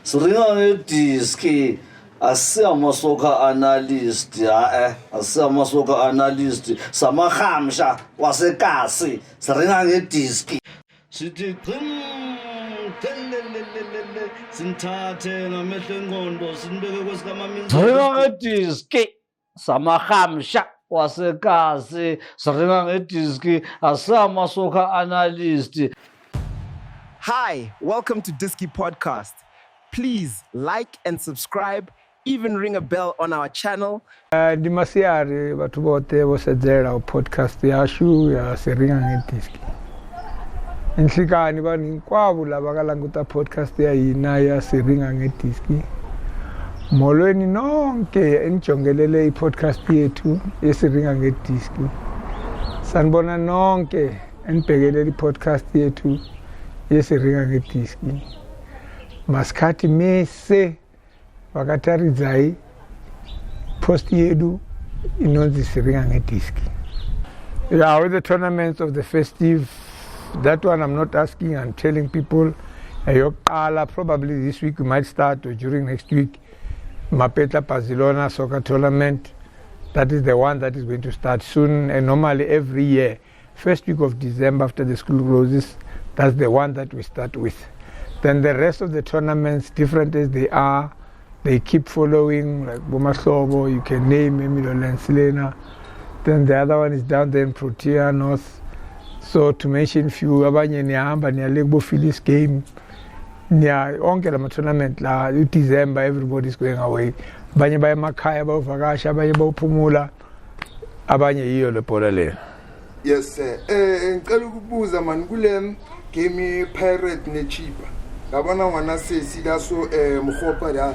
Siringa ngediski asiyamasoka analyst asiyamasoka analyst samahamsha wasekasi siringa ngediski sithi sinthathe ngamehlo engqondo sinibeke kwesikamamini siringa ngediski samahamsha wasekasi siringa ngediski asiyamasoka analyst. Hi, welcome to Disky Podcast. Please like and subscribe, even ring a bell on our channel. Dimasiari watu bote bosedzera podcast yashu ya Siringa ngediski. Inhlikani bani hinkwavo lava kalanguta podcast ya hina ya Siringa ngediski. Molweni nonke enijongelele i-podcast yethu yesiringa ngediski. Sanibona nonke enibhekelele i-podcast yethu yesiringa ngediski. Masikhathi mese vakataridzai post yedu inonzi siringa ngediski. Yeah, with the tournaments of the festive, that one I'm not asking, I'm telling people probably this week we might start or during next week. Mapeta Barcelona soccer tournament, that is the one that is going to start soon, and normally every year first week of December after the school closes, that's the one that we start with. Then the rest of the tournaments, different as they are, they keep following, like Bomaslobo, you can name Emilio Lenslena. Then the other one is down there in Protea North. So to mention few, abanye niyahamba niyalegbo Phillies game. Onke la tournament la December, everybody's going away. Abanye baya emakhaya bayovakasha, abanye bayophumula, abanye yiyo le bhola le. Yes sir. Ngicela ukubuza man kule game Pirate neChipa. Ngabona ngwana sesi la so mkhopa la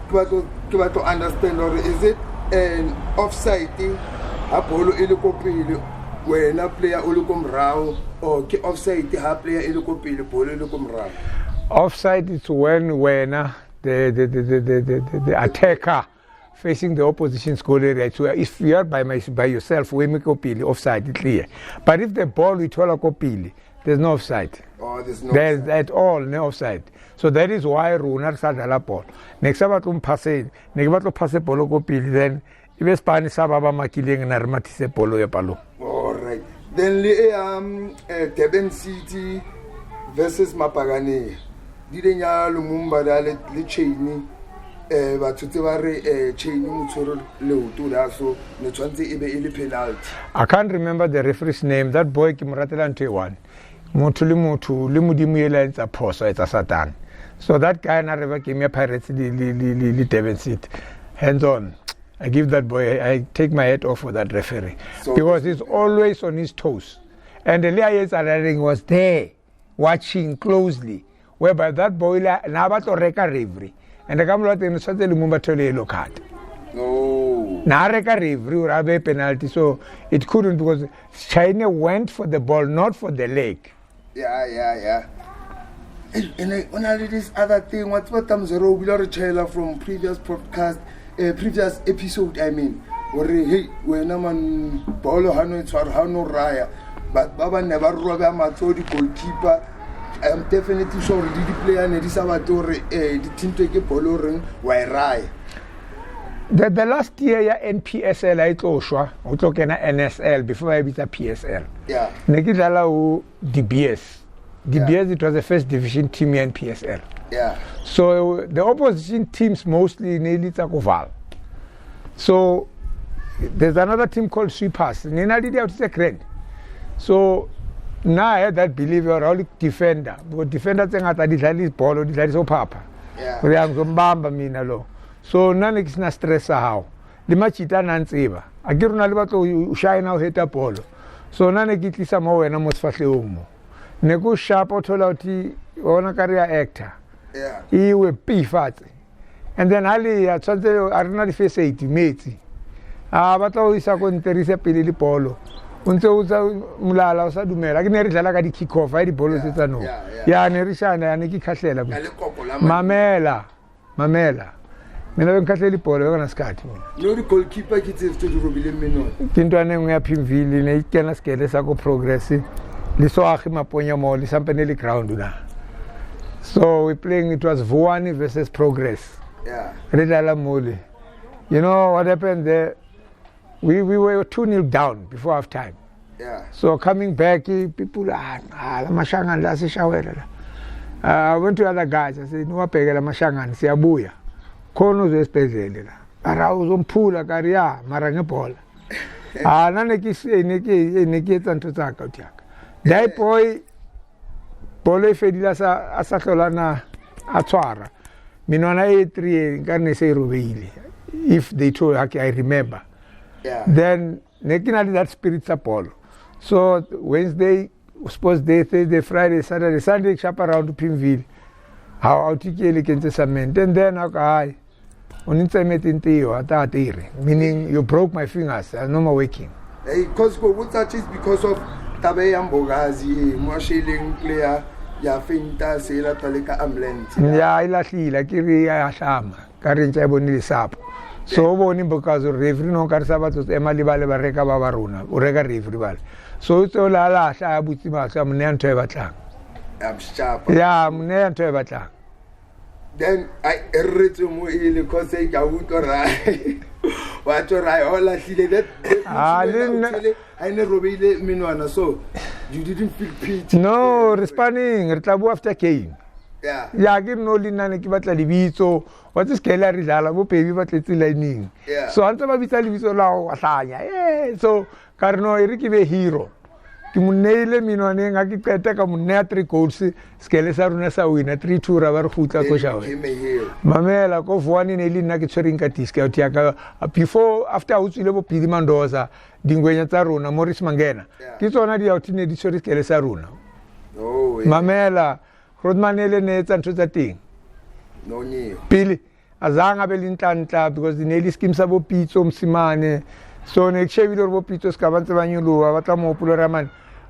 ke ba to understand or is it an offside ha bolo ile kopile wena player o le komrao or ke offside ha player ile kopile bolo ile komrao? Offside is when the attacker facing the opposition's goal area. So if you are by yourself, we make kopile offside, it's clear. But if the ball we tola kopile, there's no offside. Oh, there's no there's offside. At all no offside. So that is why Runa sadala ball. Next about pass, next pass polo kopile, then if Spanish sababa makileng na rematise polo ya palo. All right. Then Durban City versus Mapagane. Didenya Lumumba le chaini batho tse ba re chaini motshoro le utura so ne tshwantse ebe ile penalty. I can't remember the referee's name. That boy ke moratela ntwe motho le modimo yela etsa phoso etsa satan. So that guy na reva game ya Pirates le Durban City. Hands on. I give that boy, I take my hat off for that referee. So because he's always on his toes. And the Leia was there watching closely. Whereby that boy na ba to reka referee. And the camera thing is certainly Lumumba tole yellow card. No. Na reka referee or have a penalty. So it couldn't because China went for the ball, not for the leg. Yeah. And on all this other thing, what Tamzero will trailer from previous podcast, previous episode, I mean. Or hey, when a man bolo hano hano raya, but Baba never robbed a matodi goalkeeper. I am definitely sure the player and the team take a polo ring why raya. The last year NPSL I told you NSL before I beat a PSL. Yeah. Nekidala DBS. DBS it was the first division team in PSL. Yeah. So the opposition teams mostly nearly Takoval. So there's another team called Sweepers. Nina did out secret. So now I had that belief you're only defender. But defender thing at the ball or the so papa. Yeah. We am zombamba mina lo. So none is na stress how. The match it anansiba. Agiru na liba to shine out hit up ball. So none gitlisa mo wena mo sfahle umo. Nego sharp othola uthi ona career actor. Yeah. Iwe pifati. And then ali ya tsantse arina di face 80 metsi. Batla o isa ko nterise pele le polo. Untse utsa mulala o sa dumela ke ne re dlala ka di kick off ai di bolo tse tsa no. Ya ne re shana ya ne ke khahlela. Mamela. Mina bengikhahlela ibhola bekana sikhathi mina. No the goalkeeper kithi to robile meno. Tintwane nguya Phimvili ne ikena sigele sako progress. Liso agi maponya mo li sampene le ground na. So we're playing, it was Vuani versus Progress. Yeah. Redala Moli. You know what happened there? We were 2-0 down before half time. Yeah. So coming back, people, I went to other guys, I said, no, pega la mashangan, si abuya. Kono zo espezele la. Ara uzompula karia, maranga bola. Nane neki tanto tsaka utiaka. Dai poi, polo e fedila sa hlola na atshwara. Minwana e3 nkarne se robeile. If they told, I remember. Yeah. Then nekinali that spirit sa polo. So Wednesday, Thursday, Friday, Saturday, Sunday, shop around to Pinville. How articulate can cement. And then I meaning you broke my fingers, I'm no more waking. Because what's that is because of Tabe Ambogazi, Mosheling player, Yafinta, Sela Talika Ambulance. Yeah, I like Kiri Asham, Karin Chaboni Sap. So, only because of referee no Carsabatos, Emily Bareka Bavaruna, Urega referee. So, it's all Allah, Shabutima, some Nan Trevatang. I'm sharp. Yeah, I'm Nan Trevatang. Then I read to Muili because I got what to write all I see that. I never really mean so you didn't feel pity. No, responding, Retabu after Kane. Yeah. Yeah, give no Lina Kibatla Livito, what is Keller Rizala, who pay but little lightning. Yeah. So Antaba Vitaliviso Lao Asaya. So Carno Eriki a hero. Kimunele Minoning, I keep a munatri coats, Skelesarunasa winner, 3-2 rubber huta koshawe. Mamela of one in Elina Kitcherinkatiska, Tiaka, before after Utsilo Pidimandoza, Dinguena Taruna, Morris Mangena. This one the alternate Skelesaruna. Oh, Mamela, Rodmanele Nets and to the thing. No need. Pili, Azanga Belintanta, because the Nelly schemes about Pizzo Simane. So next year we will put to Scavantavanu, Avatamo Pularaman,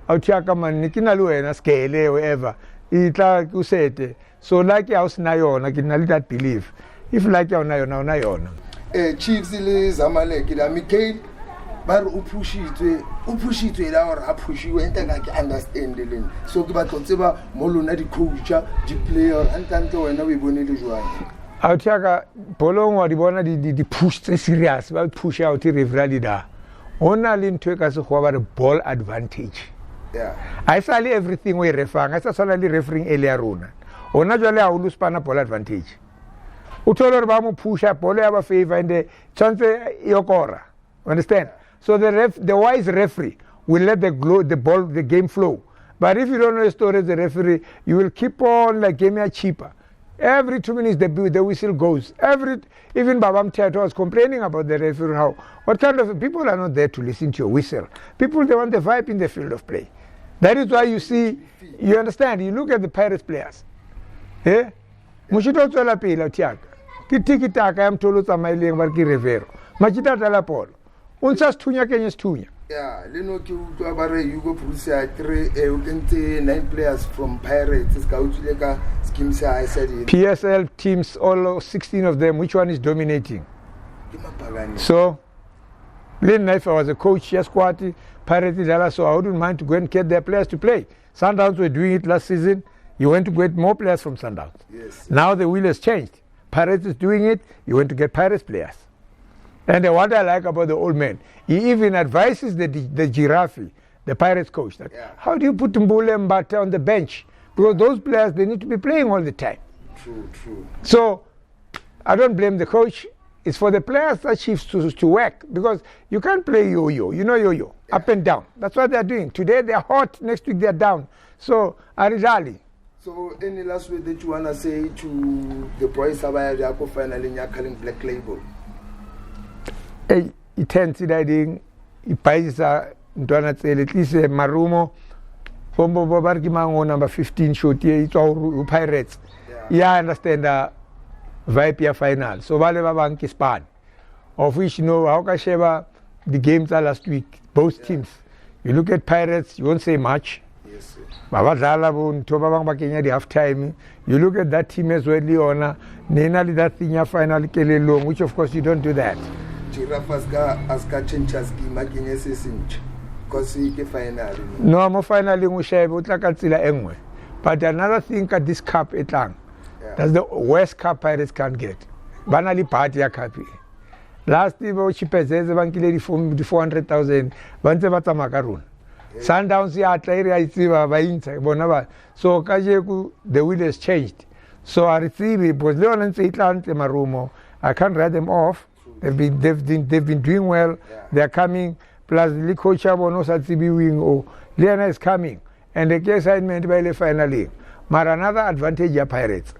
Autiakaman, Nikinalu, scale, whatever. Ita Kusete. So like house Nayon, I can that believe. If like your Nayon. Chiefs is Amalek, Mikhail, but Upushi to our Apushi, and I can understand the lane. So, but whatever Molunadi culture, the player, and Tanto, and we will need to join. Autiaka Polong or the one the push serious, well push out the rivalida. Only took us over a ball advantage. Yeah. I saw everything we refer, I saw only referring earlier on. Onajale I will lose ball advantage. Utolor Bamu push up, all have a favor and the chance Yokora. Understand? So the wise referee will let the game flow. But if you don't know the story as the referee, you will keep on like game cheaper. Every 2 minutes the whistle goes. Even Babam Theater was complaining about the referee. What kind of people are not there to listen to your whistle? People, they want the vibe in the field of play. That is why you see, you understand, you look at the Pirates players. Eh? Mushito Tola Pila Tiaka. Kitiki Taka, I'm told Samaili and Marki Rivero. Machita Talapol. Unsas Tunya Kenyas Tunya. Yeah, Lino Kiwabare, you go Prusia, 9 players from Pirates, Scoutulega, Skimsa, I said it. PSL teams, all 16 of them, which one is dominating? So, Lynn Naifa was a coach, Yasquati, Pirates, so I wouldn't mind to go and get their players to play. Sundowns were doing it last season. You went to get more players from Sundowns. Yes. Now the wheel has changed. Pirates is doing it, you went to get Pirates players. And what I like about the old man, he even advises the Giraffe, the Pirates coach, that how do you put Mbule and Mbata on the bench? Because those players, they need to be playing all the time. True. So, I don't blame the coach. It's for the players that shifts to work. Because you can't play yo-yo. You know yo-yo, up and down. That's what they're doing. Today they're hot, next week they're down. So, Arizali. So, any last word that you want to say to the boys about the finally in your Black Label? Itensi diding ipaisa ntwana tsele tlise marumo bombo bobarki mango number 15 shot ye itwa Pirates. Yeah, understand vibe ya final. So vale ba banki span. Of which you know how ka sheba the games are last week, both teams. You look at Pirates, you won't say much. Yes, sir. Baba dlala bo nthoba bang ba kenya di half time. You look at that team as well Leona, nena li that thing ya final kelelong, which of course you don't do that. Aska chenchaski makinye sesinch because ke final no mo finally ngushebe utla ka tsela engwe But another thing at this cup etlang. That's the worst cup Pirates can get. Banali party ya cup. Last year we chipezeze bankile di 400,000 bantse batsa makaruna. Sundowns ya tlairi aitsiba ba intsha bona ba. So kajeku the will has changed. So I receive because Leon ntse itlantse marumo. I can't write them off. They've been doing well. They're coming. Plus the coach abono sa tsibiwing o Leon is coming. And the case assignment by the finally. But another advantage ya Pirates.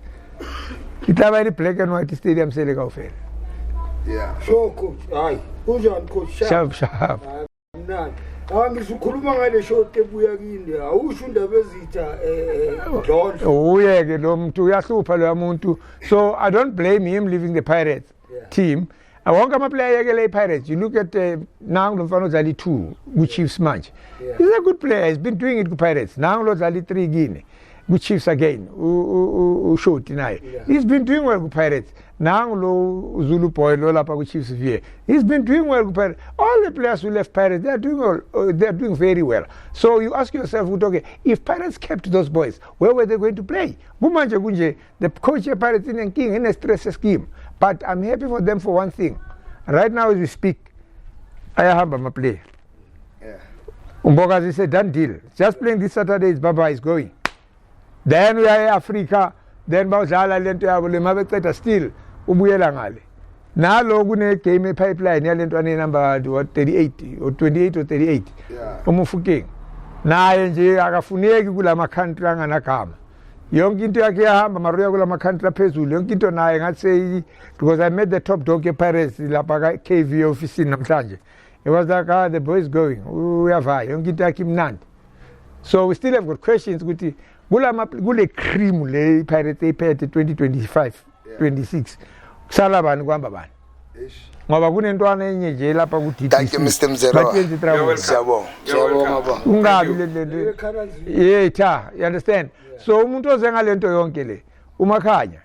Itaba the black and white stadium sele kaofela. Yeah. So coach, hayi. Unjani coach? Sharp. Mnandi. Ngisukhuluma ngale show ebuya kini. Awusho indaba ezitha Dlondlo. Uyeke lo muntu uyahlupha lo muntu. So I don't blame him leaving the Pirates team. Wonke ama-player yekele i-Pirates. You look at now lo mfana udlala 2 ku-Chiefs manje. He's a good player. He's been doing it ku-Pirates. Now lo udlala 3 kini. Chiefs again, Shoti naye. He's been doing well with Pirates. Now lo Zulu boy lo lapha ku Chiefs vie. He's been doing well with Pirates. All the players who left Pirates, they're doing well. They're doing very well. So you ask yourself, okay, if Pirates kept those boys, where were they going to play? Bumanje kunje, the coach of Pirates in king in a stress scheme. But I'm happy for them for one thing. Right now as we speak, Ayahamba ma play. Yeah. Umbokazi is a done deal. Just playing this Saturday is Baba is going. Then we are in Africa, then bawudlala lento yabo le mabeceda still ubuyela ngale. Nalo kune game pipeline yalento number 38 or 28 or 38. Yeah. Umufukeng. Naye nje akafuneki kulama country anganagama. Yonke into yakhe yahamba maruya kulama country aphezulu. Yonke into naye ngathi because I met the top dog Pirates lapha ka KV office namhlanje. It was like the boys going. Uyava yonke into yakhe imnandi. So we still have got questions ukuthi kule cream le Pirates ephethe 2025 26 kusala bani kuhamba bani ngoba kunentwana enye nje lapha ku DTC. Thank you Mr. Mzero. Siyabonga. Ungabi le you understand? So umuntu oze ngalento yonke le umakhanya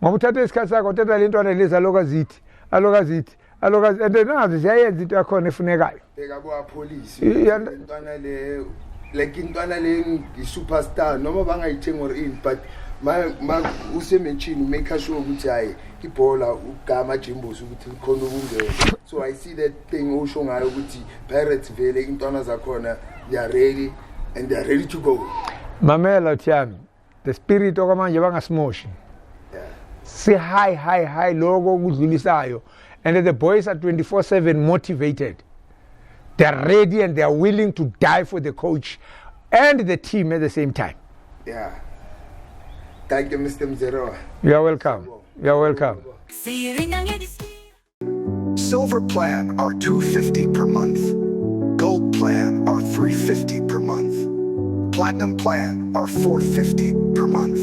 ngoba uthatha isikhathi sakho uthatha lentwana lezi alokazithi and nazi siyayenza into yakhona efunekayo Beka kwa police intwana le like intwana le superstar noma bangayithenga or in but ma usemenchini make sure ukuthi hayi ibhola ugama Jimbo's ukuthi likhona ukungena. So I see that thing osho ngayo ukuthi Pirates vele intwana zakhona they are ready and they are ready to go. Mamela Thiami, the spirit okamanje bangasimoshi. See high logo kudlulisayo, and the boys are 24/7 motivated. They are ready and they are willing to die for the coach and the team at the same time. Yeah. Thank you, Mr. Mzero. You are welcome. You are welcome. Silver plan are $250 per month. Gold plan are $350 per month. Platinum plan are $450 per month.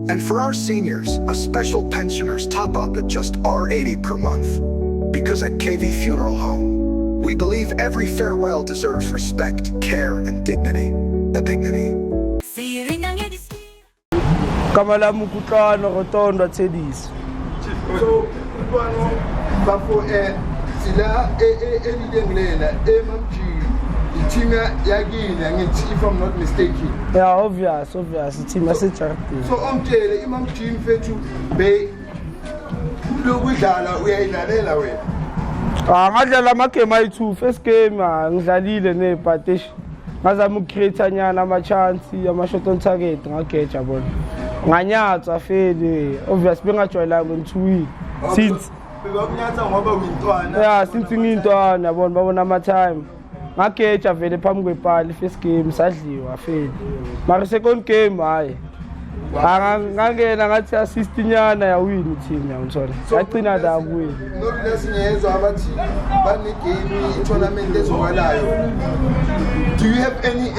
And for our seniors, a special pensioners top up at just $80 per month. Because at KV Funeral Home, we believe every farewell deserves respect, care, and dignity. The dignity. Kamala mukutlano rotondo tsedisi. So, bafo sila elidenglela emamji team yakini ngithi if I'm not mistaken. Yeah, obvious team asecharity. So umtshele imamji mfethu be lokudlala uyayidlalela wena. Ngadlala amagame ayi2 first game ngidlalile nePatesh. Ngazama ukcreate nyana ama chance ama shot on target ngageja bona. Nganyatsa feli obvious bengajoyela ngo2 since bekunyatsa ngoba uyintwana. Yeah, since ngintwana yabona babona ama time. Ngageja vele phambi kwepali first game sadliwa feli. Mara second game hayi. Ngangena ngathi assist nyana ya win team yangithola. Yagcina la kuwini. Nokulesingezwe abathi bane game tournament ezokalayo. Do you have any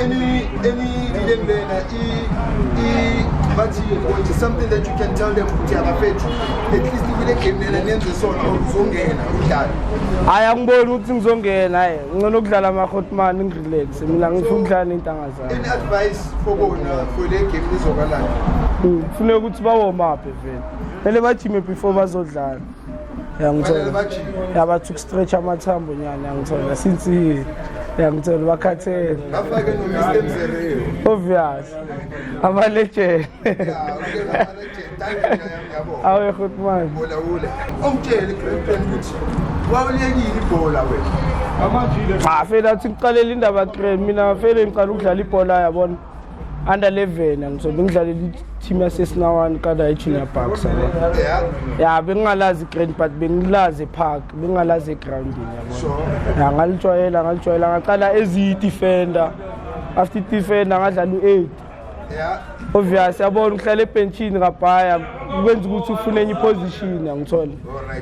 but something that you can tell them ukuthi abafethu at least kule game lena nenze sona uzongena udlala? Ayangiboni ukuthi ngizongena hayi ngcono ukudlala ama hotman ngirelax mina ngifuna ukudlala intanga zami. Any advice for bona for le game ezokalayo? Kufuneka ukuthi bawarm up vele. Bele bajime before bazodlala. Yangithola. Yabathi ukustretch amathambo nyana yangithola since Ngithola bakhathele. Ngafake no Mr. Mzereo. Obvious. Ama-legend. Awe Goodman. Bola ule. Ongitshele Grandpan ukuthi wawulekile ibhola wena. Phela athi ngiqalela indaba Grand mina phela ngiqala ukudlala ibhola yabona. Under 11 ngizobe ngidlalela team yaseSinawan kada eJunior Park sabo. Ya bengingalazi Grand but bengilazi Park, bengingalazi ground yabona. Ya ngalijwayela ngaqala ezi defender. After defender ngadlala u8. Yeah. Obvious yabona uhlala ebenchini ngabhaya ukwenza ukuthi ufune enye position ngithola.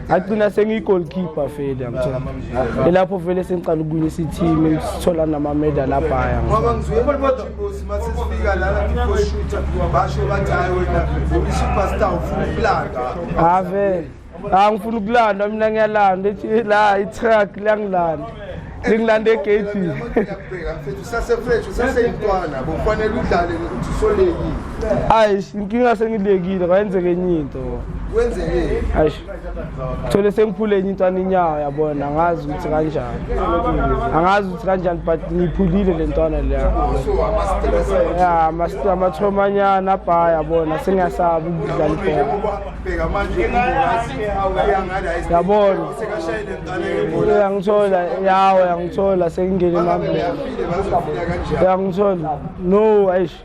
Agcina sengiyi-goalkeeper phela ngithola. Elapho vele sengiqala ukuwinisa i-team sithola nama-medal abhaya. Ngoba ngizuyela ukuthi mase sifika lana people shooter basho bathi hayi wena uyi-superstar ufuna ukulanda. Ave. Ngifuna ukulanda mina ngiyalanda ethi la i-truck liyangilanda. Ngilanda egate. Ngiyabheka mfethu usasefresh usaseyintwana bokufanele udlale ukuthi usolekile. Ayi inkinga sengilekile kwenzeke enye into. Kwenzeke. Ayi. Thole sengiphule enye intwana inyawo yabona angazi ukuthi kanjani. Angazi ukuthi kanjani but ngiphulile le ntwana leya. So ama-stress. Ya amathomanyana abhaya yabona sengiyasaba ukudlala ibhola. Bheka manje uyazi Yabona. sekashayile ntwana ngebhola. Uyangithola sengingene emambuleni. Uyangithola. No ayish.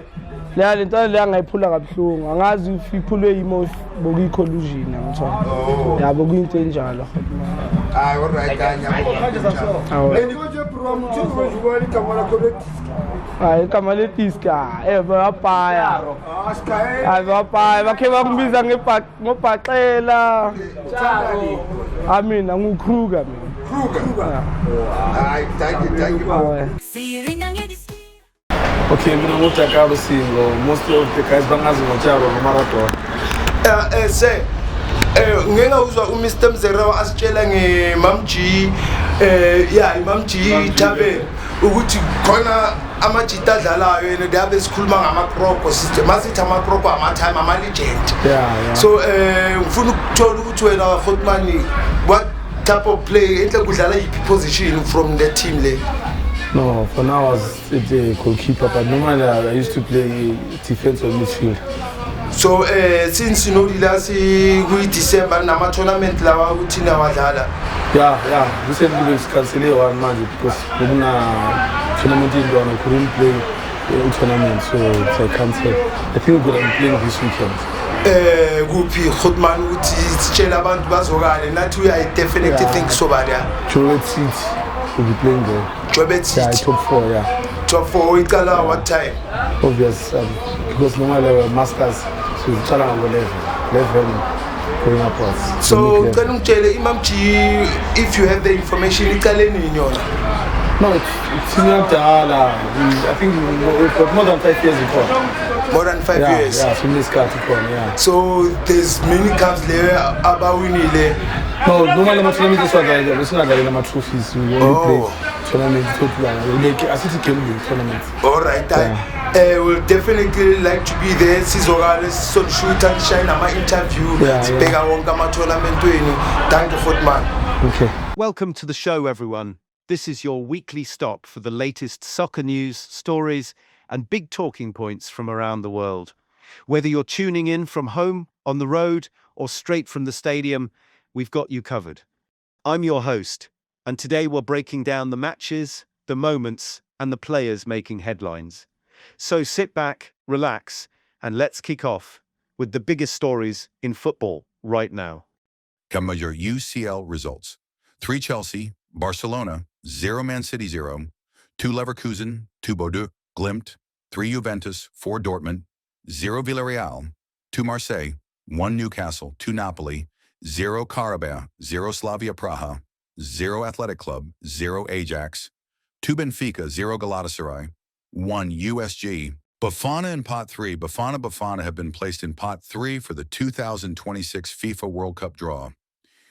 Le ntwana leya ngayiphula kabuhlungu. Angazi iphulwe yimo bokuyi-collusion ngithola. Yabo kuyinto enjalo. Hayi alright ngiyabona. Nje bro mthungo ujubona igama lakho ledisk. Hayi igama ledisk bayabhaya. Hayi bayabhaya bakhe bangibiza ngobhaqela. Amina ngukruger mina. Kruger. Hayi thank you. Okay, mina nguJakalo Singo. Most of the guys bangazi ngoJaro noMaradona. Say ngeke uzwa uMr Mzereo asitshela ngeMam G iMam G Tabe ukuthi khona amajita adlalayo yena dabe sikhuluma ngama-croco system masithi ama-croco ama-time ama-legend. So ngifuna ukuthola ukuthi wena Goodman what type of play enhle kudlala yiphi position from the team le. No, for now I was a goalkeeper, but normally I used to play defense or midfield. So since you know the last December nama tournament lawa uthina wadlala. Yeah. Recently we cancelled one match because we tournament in Ghana couldn't play the tournament, so it's cancelled. I think we're gonna be playing this weekend. Kuphi Goodman uthi sitshela abantu bazokale nathi uya definitely think so bad yeah. Joburg City will be playing there. Joburg City. Yeah, top 4, yeah. Top 4 ikala what time? Obvious, because normally masters, so it's challenge level going upwards. So can you tell Imam G if you have the information ikale nini yona? No, it's I think we've got more than 5 years before. More than 5 years. Yeah, from this yeah. So there's many cups there about winning there. No, normally my tournament is not like trophies. We only play tournament tournament. All right, we'll definitely like to be there. Sizogale so shoot and shine my interview. Bega wonga ma tournament wenu. Thank you Goodman. Okay. Welcome to the show, everyone. This is your weekly stop for the latest soccer news, stories, and big talking points from around the world. Whether you're tuning in from home, on the road, or straight from the stadium, we've got you covered. I'm your host, and today we're breaking down the matches, the moments, and the players making headlines. So sit back, relax, and let's kick off with the biggest stories in football right now. Come your UCL results. 3 Chelsea, Barcelona, 0 Man City 0, 2 Leverkusen, 2 Bordeaux, Glimt, 3 Juventus, 4 Dortmund, 0 Villarreal, 2 Marseille, 1 Newcastle, 2 Napoli, 0 Karabakh, 0 Slavia Praha, 0 Athletic Club, 0 Ajax, 2 Benfica, 0 Galatasaray, 1 USG. Bafana in Pot 3. Bafana have been placed in Pot 3 for the 2026 FIFA World Cup draw.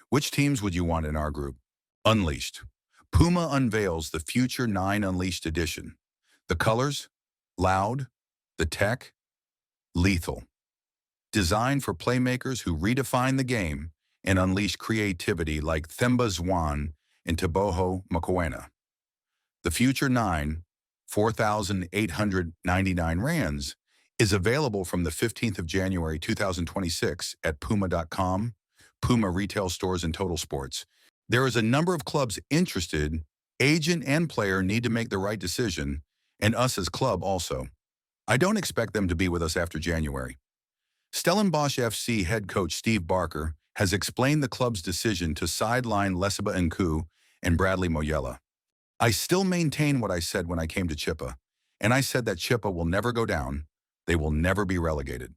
Which teams would you want in our group? Unleashed. Puma unveils the Future 9 Unleashed edition. The colors? Loud. The tech? Lethal. Designed for playmakers who redefine the game and unleash creativity like Themba Zwane and Teboho Mokoena. The Future 9, 4,899 rands, is available from the 15th of January 2026 at Puma.com, Puma retail stores, and Total Sports. There is a number of clubs interested. Agent and player need to make the right decision, and us as club also. I don't expect them to be with us after January. Stellenbosch FC head coach Steve Barker has explained the club's decision to sideline Lesiba Nku and Bradley Moyela. I still maintain what I said when I came to Chippa, and I said that Chippa will never go down. They will never be relegated.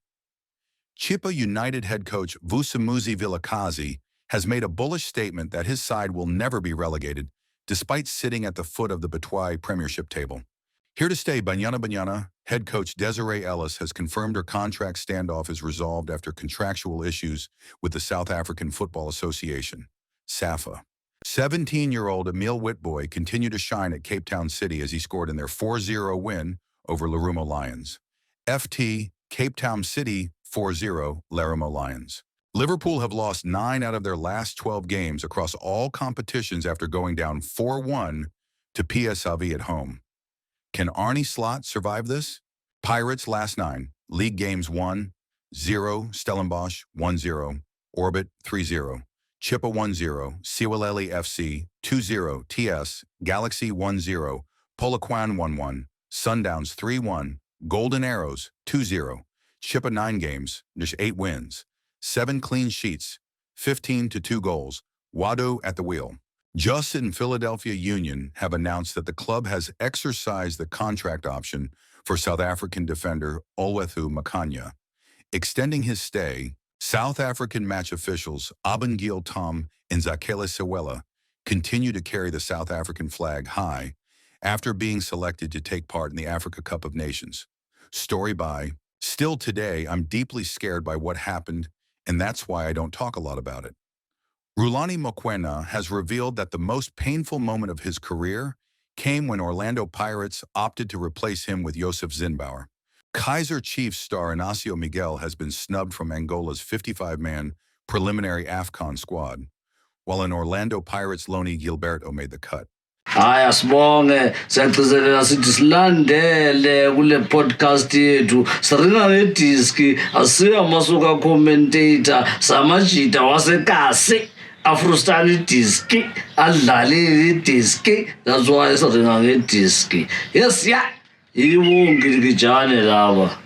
Chippa United head coach Vusimuzi Vilakazi has made a bullish statement that his side will never be relegated, despite sitting at the foot of the Betway Premiership table. Here to stay, Banyana head coach Desiree Ellis has confirmed her contract standoff is resolved after contractual issues with the South African Football Association, SAFA. 17-year-old Emil Witboy continued to shine at Cape Town City as he scored in their 4-0 win over Larumo Lions. FT, Cape Town City, 4-0, Larumo Lions. Liverpool have lost 9 out of their last 12 games across all competitions after going down 4-1 to PSV at home. Can Arne Slot survive this? Pirates last 9, league games 1-0, Stellenbosch 1-0, Orbit 3-0, Chippa 1-0, Siwaleli FC 2-0, TS, Galaxy 1-0, Polokwane 1-1, Sundowns 3-1, Golden Arrows 2-0, Chippa 9 games, there's 8 wins, 7 clean sheets, 15-2 goals, Wado at the wheel. Just and Philadelphia Union have announced that the club has exercised the contract option for South African defender Olwethu Makanya, extending his stay. South African match officials Abengile Tom and Zakele Sewela continue to carry the South African flag high after being selected to take part in the Africa Cup of Nations. Story by, still today, I'm deeply scared by what happened, and that's why I don't talk a lot about it. Rulani Mokwena has revealed that the most painful moment of his career came when Orlando Pirates opted to replace him with Joseph Zinnbauer. Kaiser Chiefs star Inacio Miguel has been snubbed from Angola's 55-man preliminary AFCON squad, while an Orlando Pirates loanee Gilberto made the cut. Haya sibonge siyagcizelela sithi silandele kule podcast yethu siringa ngediski asiya masuka commentator samajita wasekasi Afrostani diski adlale idiski that's why siringa ngediski yes ya yibonke ngijane laba